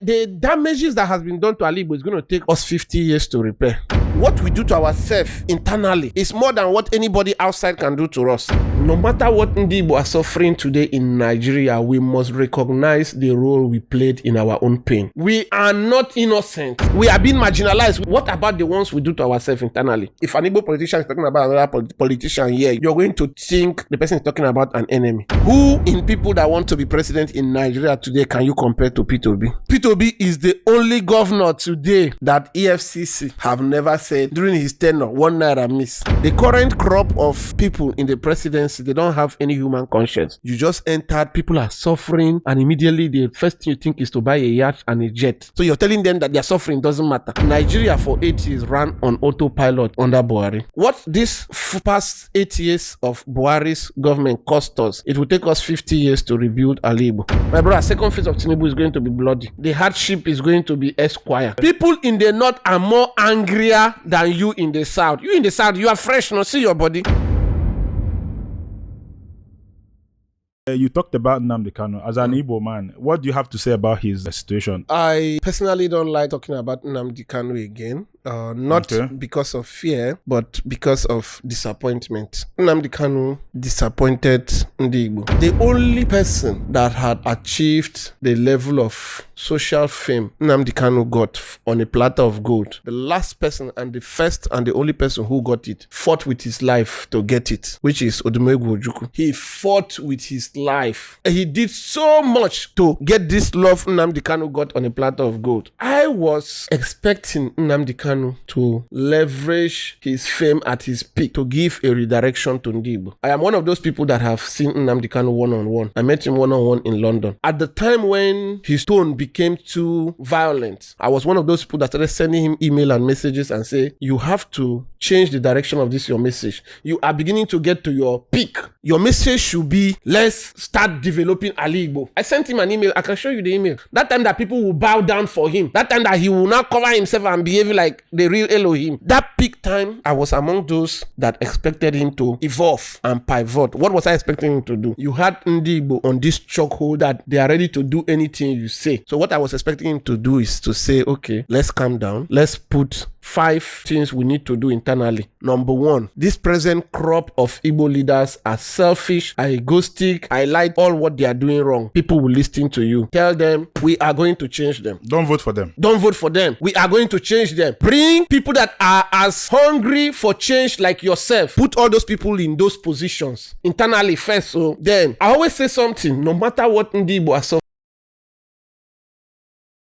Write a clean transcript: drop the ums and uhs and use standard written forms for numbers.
The damages that has been done to Ali Igbo is going to take us 50 years to repair. What we do to ourselves internally is more than what anybody outside can do to us. No matter what Ndi Igbo are suffering today in Nigeria, we must recognize the role we played in our own pain. We are not innocent. We are being marginalized. What about the ones we do to ourselves internally? If an Igbo politician is talking about another politician here, you're going to think the person is talking about an enemy. Who in people that want to be president in Nigeria today can you compare to Peter Obi? Peter Obi is the only governor today that EFCC have never said during his tenure 1 naira miss. The current crop of people in the presidency, they don't have any human conscience. You just entered, people are suffering, and immediately the first thing you think is to buy a yacht and a jet. So you're telling them that their suffering doesn't matter. Nigeria for 8 years ran on autopilot under Buhari. What this past 8 years of Buhari's government cost us, it will take us 50 years to rebuild Ali Igbo. My brother, second phase of Tinubu is going to be bloody. The hardship is going to be esquire. People in the north are more angrier than you in the south. You in the south, you are fresh, no, see your body. You talked about Nnamdi Kanu. As an Igbo man, what do you have to say about his situation? I personally don't like talking about Nnamdi Kanu again. Not because of fear, but because of disappointment. Nnamdi Kanu disappointed Ndi Igbo. The only person that had achieved the level of social fame Nnamdi Kanu got on a platter of gold, the last person and the first and the only person who got it fought with his life to get it, which is Odumegwu Ojukwu. He fought with his life. He did so much to get this love Nnamdi Kanu got on a platter of gold. I was expecting Nnamdi Kanu to leverage his fame at his peak to give a redirection to Ndi Igbo. I am one of those people that have seen Nnamdi Kanu one-on-one. I met him one-on-one in London. At the time when his tone became too violent, I was one of those people that started sending him email and messages and say, you have to change the direction of this your message. You are beginning to get to your peak. Your message should be, let's start developing Ali Igbo. I sent him an email. I can show you the email. That time that people will bow down for him. That time that he will now cover himself and behave like the real Elohim. That peak time, I was among those that expected him to evolve and pivot. What was I expecting him to do? You had Ndi Igbo on this chokehold that they are ready to do anything you say. So what I was expecting him to do is to say, okay, let's calm down. Let's put 5 things we need to do internally. Number 1, this present crop of Igbo leaders are selfish, are egoistic, highlight all what they are doing wrong. People will listen to you. Tell them, we are going to change them. Don't vote for them. Don't vote for them. We are going to change them. Bring people that are as hungry for change like yourself. Put all those people in those positions internally first. So then, I always say something, no matter what Ndi Igbo are suffering,